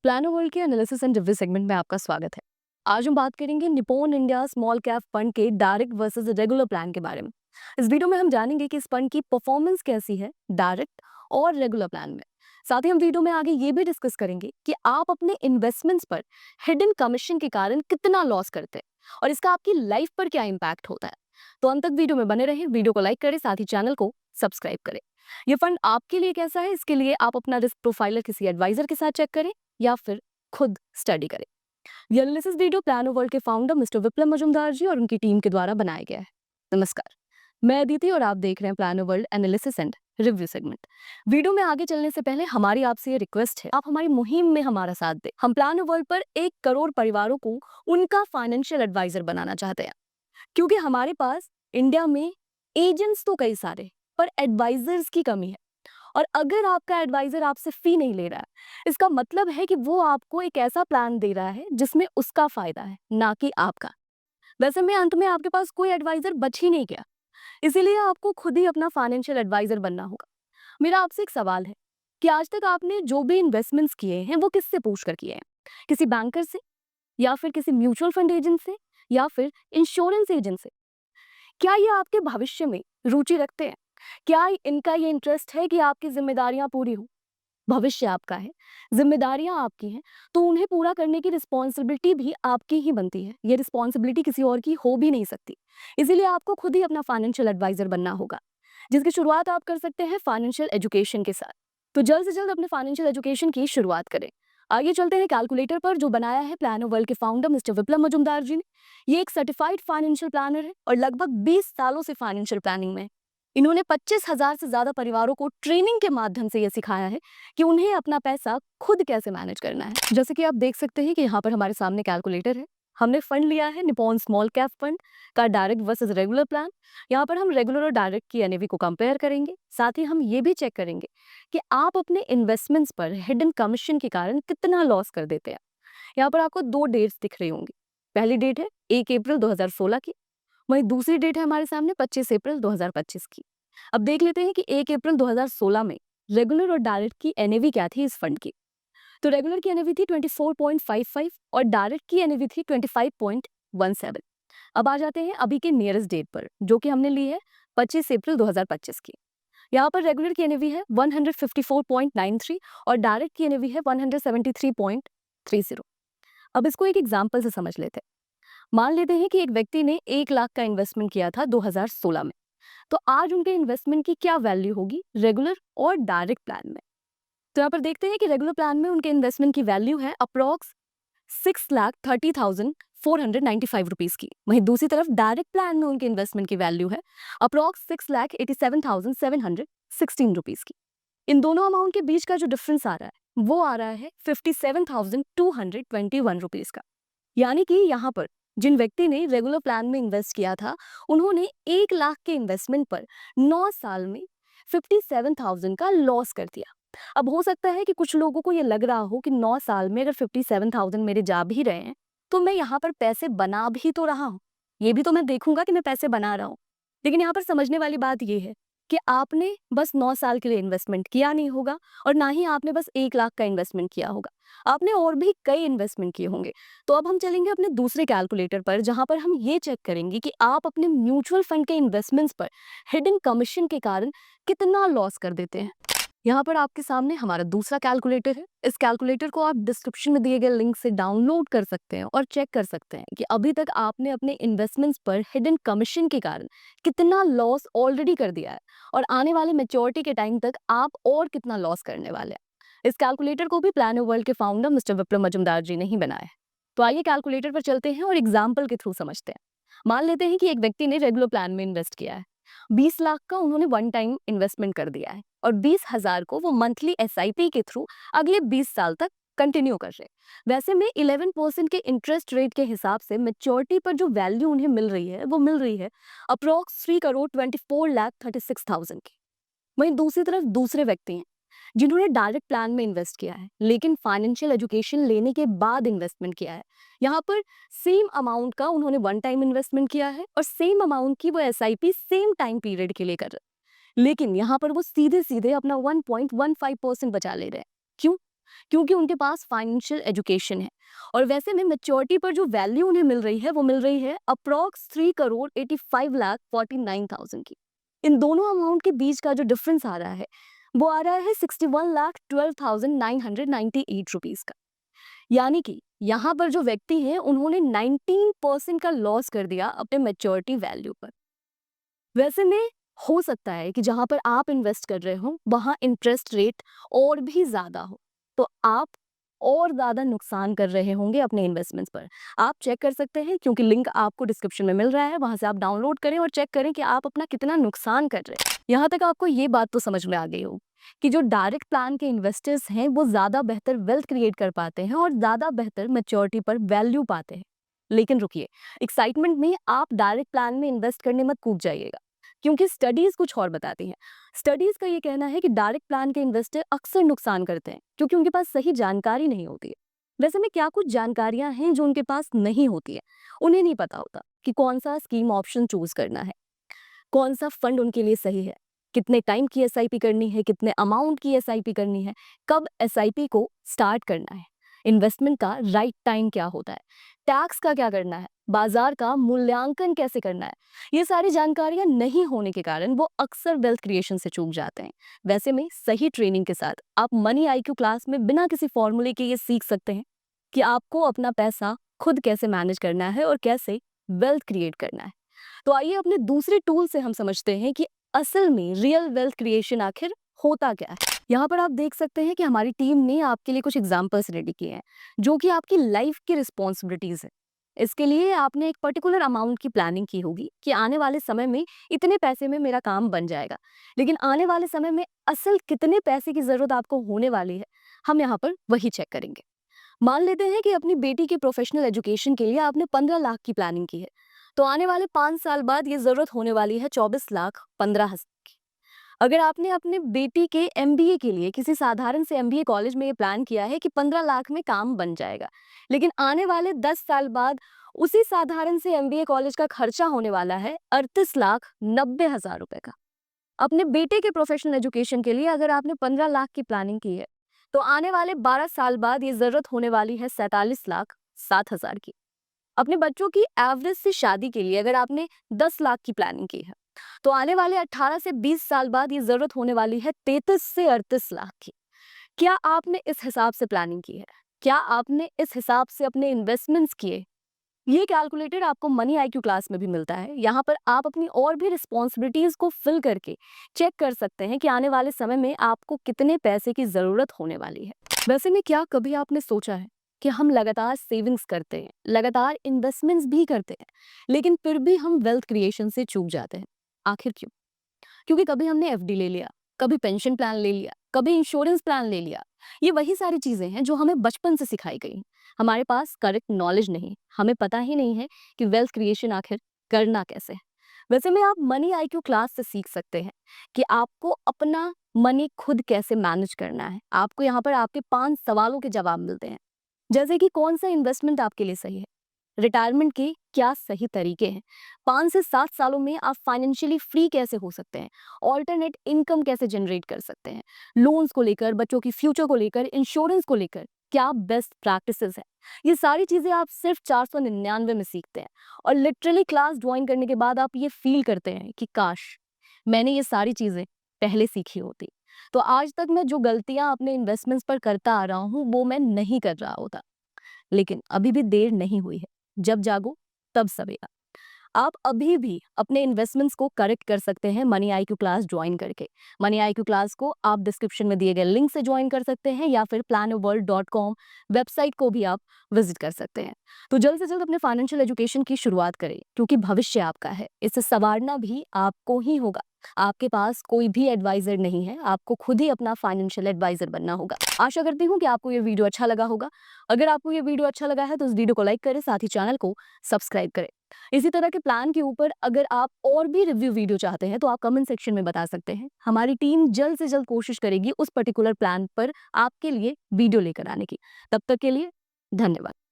Plano world के analysis and review segment में आपका स्वागत है। आज हम बात करेंगे Nippon India small cap fund के डायरेक्ट वर्सेस रेगुलर प्लान के बारे में। इस वीडियो में हम जानेंगे कि इस फंड की परफॉर्मेंस कैसी है डायरेक्ट और रेगुलर प्लान में। साथ ही हम वीडियो में आगे ये भी डिस्कस करेंगे कि आप अपने इन्वेस्टमेंट्स पर हिडन कमीशन के कारण कितना लॉस करते हैं और इसका आपकी लाइफ पर क्या इम्पैक्ट होता है। तो अंत तक वीडियो में बने रहे, वीडियो को लाइक करें, साथ ही चैनल को सब्सक्राइब करें। ये फंड आपके लिए कैसा है, इसके लिए आप अपना रिस्क प्रोफाइलर किसी एडवाइजर के साथ चेक करें या फिर खुद स्टडी करें। ये एनालिसिस वीडियो प्लानो वर्ल्ड के फाउंडर मिस्टर विप्लव मजुमदार जी और उनकी टीम के द्वारा बनाया गया है। नमस्कार, मैं अदिति और आप देख रहे हैं plano world analysis and review segment. Video में आगे चलने से पहले हमारी आपसे ये रिक्वेस्ट है, आप हमारी मुहिम में हमारा साथ दें। हम प्लानो वर्ल्ड पर 1 करोड़ परिवारों को उनका फाइनेंशियल एडवाइजर बनाना चाहते हैं, क्योंकि हमारे पास इंडिया में एजेंट्स तो कई सारे, पर एडवाइजर्स की कमी है। और अगर आपका एडवाइजर आपसे फी नहीं ले रहा है, इसका मतलब है कि वो आपको एक ऐसा प्लान दे रहा है जिसमें उसका फायदा है, ना कि आपका। वैसे में अंत में आपके पास कोई एडवाइजर बच ही नहीं गया, इसीलिए आपको खुद ही अपना फाइनेंशियल एडवाइजर बनना होगा। मेरा आपसे एक सवाल है कि आज तक आपने जो भी इन्वेस्टमेंट्स किए हैं वो किससे पूछ कर किए हैं? किसी बैंकर से, या फिर किसी म्यूचुअल फंड एजेंट से, या फिर इंश्योरेंस एजेंट से? क्या ये आपके भविष्य में रुचि रखते हैं? क्या इनका ये इंटरेस्ट है कि आपकी जिम्मेदारियां पूरी हो? भविष्य आपका है, जिम्मेदारियां आपकी हैं, तो उन्हें पूरा करने की रिस्पॉन्सिबिलिटी भी आपकी ही बनती है। ये रिस्पॉन्सिबिलिटी किसी और की हो भी नहीं सकती। इसीलिए आपको खुद ही अपना फाइनेंशियल एडवाइजर बनना होगा, जिसकी शुरुआत आप कर सकते हैं फाइनेंशियल एजुकेशन के साथ। तो जल्द से जल्द अपने फाइनेंशियल एजुकेशन की शुरुआत करें। आगे चलते हैं कैलकुलेटर पर, जो बनाया है प्लानो वर्ल्ड के फाउंडर मिस्टर विप्लव मजुमदार जी ने। ये एक सर्टिफाइड फाइनेंशियल प्लानर है और लगभग 20 सालों से फाइनेंशियल प्लानिंग में है। इन्होंने 25,000 से ज्यादा परिवारों को ट्रेनिंग के माध्यम से यह सिखाया है कि उन्हें अपना पैसा खुद कैसे मैनेज करना है। जैसे कि आप देख सकते हैं कि यहाँ पर हमारे सामने कैलकुलेटर है। हमने फंड लिया है निप्पॉन स्मॉल कैप फंड का डायरेक्ट वर्सेस रेगुलर प्लान। यहाँ पर हम रेगुलर और डायरेक्ट की एनएवी को कंपेयर करेंगे। साथ ही हम ये भी चेक करेंगे कि आप अपने इन्वेस्टमेंट्स पर हिडन कमीशन के कारण कितना लॉस कर देते हैं। यहाँ पर आपको 2 डेट्स दिख रही होंगी। पहली डेट है 1 अप्रैल 2016 की, वहीं दूसरी डेट है हमारे सामने 25 अप्रैल 2025 की। अब देख लेते हैं कि 1 अप्रैल 2016 में रेगुलर और डायरेक्ट की एनएवी क्या थी इस फंड की। तो रेगुलर की एनएवी थी 24.55 और डायरेक्ट की एनएवी थी 25.17। अब आ जाते हैं अभी के नियरेस्ट डेट पर, जो कि हमने ली है 25 अप्रैल 2025 की। यहाँ पर रेगुलर की एनएवी है 154.93 और डायरेक्ट की एनएवी है 173.30। अब इसको एक एग्जाम्पल से समझ लेते हैं। मान लेते हैं कि एक व्यक्ति ने 1 लाख का इन्वेस्टमेंट किया था 2016 में, तो आज उनके इन्वेस्टमेंट की क्या वैल्यू होगी रेगुलर और डायरेक्ट प्लान में? तो यहाँ पर देखते हैं कि रेगुलर प्लान में उनके इन्वेस्टमेंट की वैल्यू है अप्रॉक्स 6,30,495 रुपीज की। वहीं दूसरी तरफ डायरेक्ट प्लान में उनके इन्वेस्टमेंट की वैल्यू है अप्रॉक्स 6,87,716 रुपीज की। इन दोनों अमाउंट के बीच का जो डिफरेंस आ रहा है वो आ रहा है 57,221 रुपीज का। यानी कि यहाँ पर जिन व्यक्ति ने रेगुलर प्लान में इन्वेस्ट किया था, उन्होंने 1 लाख के इन्वेस्टमेंट पर 9 साल में 57,000 का लॉस कर दिया। अब हो सकता है कि कुछ लोगों को ये लग रहा हो कि 9 साल में अगर 57,000 मेरे जा भी रहे हैं, तो मैं यहाँ पर पैसे बना भी तो रहा हूँ। ये भी तो मैं देखूंगा कि मैं पैसे बना रहा हूँ। लेकिन यहाँ पर समझने वाली बात ये है कि आपने बस 9 साल के लिए इन्वेस्टमेंट किया नहीं होगा, और ना ही आपने बस 1 लाख का इन्वेस्टमेंट किया होगा। आपने और भी कई इन्वेस्टमेंट किए होंगे। तो अब हम चलेंगे अपने दूसरे कैलकुलेटर पर, जहां पर हम ये चेक करेंगे कि आप अपने म्यूचुअल फंड के इन्वेस्टमेंट्स पर हिडन कमीशन के कारण कितना लॉस कर देते हैं। यहाँ पर आपके सामने हमारा दूसरा कैलकुलेटर है। इस कैलकुलेटर को आप डिस्क्रिप्शन में दिए गए लिंक से डाउनलोड कर सकते हैं और चेक कर सकते हैं कि अभी तक आपने अपने इन्वेस्टमेंट्स पर हिडन कमीशन के कारण कितना लॉस ऑलरेडी कर दिया है, और आने वाले मैच्योरिटी के टाइम तक आप और कितना लॉस करने वाले हैं। इस कैलकुलेटर को भी प्लानो वर्ल्ड के फाउंडर मिस्टर विप्लव मजुमदार जी ने ही बनाया है। तो आइए कैलकुलेटर पर चलते हैं और एग्जाम्पल के थ्रू समझते हैं। मान लेते हैं कि एक व्यक्ति ने रेगुलर प्लान में इन्वेस्ट किया है। 20 लाख का उन्होंने वन टाइम इन्वेस्टमेंट कर दिया है, और 20,000 को वो मंथली एसआईपी के थ्रू अगले 20 साल तक कंटिन्यू कर रहे हैं। वैसे में 11% के इंटरेस्ट रेट के हिसाब से मेच्योरिटी पर जो वैल्यू उन्हें मिल रही है वो मिल रही है अप्रॉक्स 3,24,36,000 की। वहीं दूसरी तरफ दूसरे व्यक्ति हैं जिन्होंने डायरेक्ट प्लान में इन्वेस्ट किया है, लेकिन फाइनेंशियल एजुकेशन लेने के बाद इन्वेस्टमेंट किया है। यहाँ पर सेम अमाउंट का उन्होंने वन टाइम इन्वेस्टमेंट किया है, और सेम अमाउंट की वो एसआईपी सेम टाइम पीरियड के लिए कर रहे हैं। लेकिन यहाँ पर वो सीधे सीधे अपना 1.15% बचा ले रहे हैं। क्यों? क्योंकि उनके पास फाइनेंशियल एजुकेशन है। और वैसे में मैच्योरिटी पर जो वैल्यू उन्हें मिल रही है वो मिल रही है अप्रॉक्स 3,85,49,000 की। इन दोनों अमाउंट के बीच का जो डिफरेंस आ रहा है वो आ रहा है 61,12,998 रुपीज का। यानी कि यहाँ पर जो व्यक्ति हैं उन्होंने 19% का लॉस कर दिया अपने मैच्योरिटी वैल्यू पर। वैसे में हो सकता है कि जहां पर आप इन्वेस्ट कर रहे हो वहां इंटरेस्ट रेट और भी ज्यादा हो, तो आप और ज्यादा नुकसान कर रहे होंगे अपने इन्वेस्टमेंट्स पर। आप चेक कर सकते हैं, क्योंकि लिंक आपको डिस्क्रिप्शन में मिल रहा है, वहां से आप डाउनलोड करें और चेक करें कि आप अपना कितना नुकसान कर रहे हैं। यहाँ तक आपको ये बात तो समझ में आ गई हो कि जो डायरेक्ट प्लान के इन्वेस्टर्स हैं वो ज्यादा बेहतर वेल्थ क्रिएट कर पाते हैं और ज्यादा बेहतर मैच्योरिटी पर वैल्यू पाते हैं। लेकिन रुकिए, एक्साइटमेंट में आप डायरेक्ट प्लान में इन्वेस्ट करने मत कूद जाइएगा, क्योंकि स्टडीज कुछ और बताती हैं। स्टडीज का ये कहना है कि डायरेक्ट प्लान के इन्वेस्टर अक्सर नुकसान करते हैं क्योंकि उनके पास सही जानकारी नहीं होती है। वैसे में क्या कुछ जानकारियां हैं जो उनके पास नहीं होती है। उन्हें नहीं पता होता कि कौन सा स्कीम ऑप्शन चूज करना है, कौन सा फंड उनके लिए सही है, कितने टाइम की एसआईपी करनी है, कितने अमाउंट की एसआईपी करनी है, कब एसआईपी को स्टार्ट करना है, इन्वेस्टमेंट का राइट टाइम क्या होता है, टैक्स का क्या करना है, बाजार का मूल्यांकन कैसे करना है। ये सारी जानकारियां नहीं होने के कारण वो अक्सर वेल्थ क्रिएशन से चूक जाते हैं। वैसे में सही ट्रेनिंग के साथ आप मनी आईक्यू क्लास में बिना किसी फॉर्मूले के ये सीख सकते हैं कि आपको अपना पैसा खुद कैसे मैनेज करना है और कैसे वेल्थ क्रिएट करना है। तो आइए अपने दूसरे टूल से हम समझते हैं कि असल में रियल वेल्थ क्रिएशन आखिर होता क्या है। यहाँ पर आप देख सकते हैं कि हमारी टीम ने आपके लिए कुछ एग्जांपल्स रेडी किए हैं जो कि आपकी लाइफ की रिस्पॉन्सिबिलिटीज है। इसके लिए आपने एक पर्टिकुलर अमाउंट की प्लानिंग की होगी कि आने वाले समय में इतने पैसे में मेरा काम बन जाएगा। लेकिन आने वाले समय में असल कितने पैसे की जरूरत आपको होने वाली है, हम यहाँ पर वही चेक करेंगे। मान लेते हैं कि अपनी बेटी के प्रोफेशनल एजुकेशन के लिए आपने 15 लाख की प्लानिंग की है, तो आने वाले 5 साल बाद ये जरूरत होने वाली है 24,15,000 की। अगर आपने अपने बेटी के एमबीए के लिए किसी साधारण से एमबीए कॉलेज में ये प्लान किया है कि 15 लाख में काम बन जाएगा, लेकिन आने वाले 10 साल बाद उसी साधारण से एमबीए कॉलेज का खर्चा होने वाला है 38,90,000 रुपए का। अपने बेटे के प्रोफेशनल एजुकेशन के लिए अगर आपने 15 लाख की प्लानिंग की है, तो आने वाले 12 साल बाद ये जरूरत होने वाली है 47,07,000 की। अपने बच्चों की एवरेज से शादी के लिए अगर आपने 10 लाख की प्लानिंग की है, तो आने वाले 18 से 20 साल बाद ये जरूरत होने वाली है 33 से 38 लाख की। क्या आपने इस हिसाब से प्लानिंग की है? क्या आपने इस हिसाब से अपने इन्वेस्टमेंट्स किए? ये कैलकुलेटेड आपको मनी आईक्यू क्लास में भी मिलता है। यहाँ पर आप अपनी और भी रिस्पॉन्सिबिलिटीज को फिल करके चेक कर सकते हैं कि आने वाले समय में आपको कितने पैसे की जरूरत होने वाली है। वैसे में क्या कभी आपने सोचा है कि हम लगातार सेविंग्स करते हैं, लगातार इन्वेस्टमेंट्स भी करते हैं, लेकिन फिर भी हम वेल्थ क्रिएशन से चूक जाते हैं? आखिर क्यों? क्योंकि कभी हमने एफडी ले लिया, कभी पेंशन प्लान ले लिया, कभी इंश्योरेंस प्लान ले लिया। ये वही सारी चीजें हैं जो हमें बचपन से सिखाई गई। हमारे पास करेक्ट नॉलेज नहीं, हमें पता ही नहीं है कि वेल्थ क्रिएशन आखिर करना कैसे है। वैसे में आप मनी आईक्यू क्लास से सीख सकते हैं कि आपको अपना मनी खुद कैसे मैनेज करना है। आपको यहाँ पर आपके 5 सवालों के जवाब मिलते हैं, जैसे कि कौन सा इन्वेस्टमेंट आपके लिए सही है, रिटायरमेंट के क्या सही तरीके हैं, 5 से 7 सालों में आप फाइनेंशियली फ्री कैसे हो सकते हैं, ऑल्टरनेट इनकम कैसे जनरेट कर सकते हैं, लोन्स को लेकर, बच्चों की फ्यूचर को लेकर, इंश्योरेंस को लेकर क्या बेस्ट प्रैक्टिसेस है। ये सारी चीजें आप सिर्फ 499 में सीखते हैं और लिटरली क्लास ज्वाइन करने के बाद आप ये फील करते हैं कि काश मैंने ये सारी चीजें पहले सीखी होती, तो आज तक मैं जो गलतियां अपने इन्वेस्टमेंट्स पर करता आ रहा हूँ वो मैं नहीं कर रहा होता। लेकिन अभी भी देर नहीं हुई है, जब जागो तब सवेरा। आप अभी भी अपने इन्वेस्टमेंट्स को करेक्ट कर सकते हैं मनी आईक्यू क्लास ज्वाइन करके। मनी आईक्यू क्लास को आप डिस्क्रिप्शन में दिए गए लिंक से ज्वाइन कर सकते हैं या फिर plannerworld.com वेबसाइट को भी आप विजिट कर सकते हैं। तो जल्द से जल्द अपने फाइनेंशियल एजुकेशन की शुरुआत करें, क्योंकि भविष्य आपका है, इसे संवारना भी आपको ही होगा। आपके पास कोई भी एडवाइजर नहीं है, आपको खुद ही अपना फाइनेंशियल एडवाइजर बनना होगा। आशा करती हूँ कि आपको ये वीडियो अच्छा लगा होगा। अगर आपको ये वीडियो अच्छा लगा है तो इस वीडियो को लाइक करें, साथ ही चैनल को सब्सक्राइब करें। इसी तरह के प्लान के ऊपर अगर आप और भी रिव्यू वीडियो चाहते हैं तो आप कमेंट सेक्शन में बता सकते हैं। हमारी टीम जल्द से जल्द कोशिश करेगी उस पर्टिकुलर प्लान पर आपके लिए वीडियो लेकर आने की। तब तक के लिए धन्यवाद।